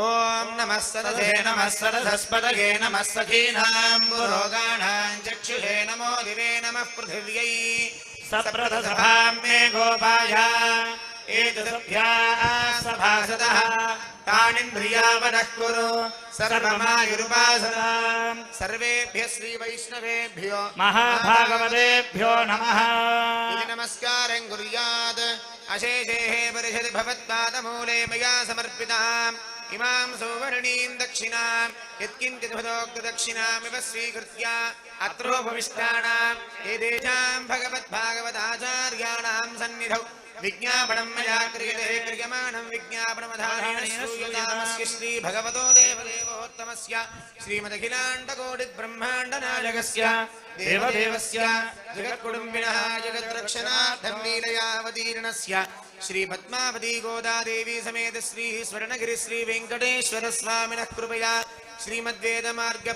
ओम नमः सरसे नमः सरसस्पतये नमः सखीनां पुरोगाणां चक्षुषे नमो दिवे नमः पृथिव्यै सप्रथसभां मे गोपाय एतसभ्या सभासदः तानिन्द्रियावनः कुरु सर्वमायुरुपासनां सर्वेभ्यः श्रीवैष्णवेभ्यो महाभागवतेभ्यो नमः इति नमस्कारं कुर्यात् अशेषेः परिषदि भवत्पादमूले मया समर्पिताम् इमां सौवर्णीं दक्षिणां यत्किञ्चिदुक्तदक्षिणामिव स्वीकृत्य अत्रोपविष्टानां एतेषां भगवद्भागवताचार्याणां सन्निधौ विज्ञापनं मया क्रियते क्रियमाणं विज्ञापनमधारेण श्रूयतामस्य श्रीभगवतो देवदेवोत्तमस्य श्रीमदखिलाण्डकोटिब्रह्माण्डनायकस्य देवदेवस्य जगत्कुटुम्बिनः जगद्रक्षणार्थं लीलयावतीर्णस्य श्रीपद्मावती गोदादेवी समेत श्री स्वर्णगिरि श्री वेंकटेश्वर स्वामिनः कृपया श्रीमद्वेदमार्ग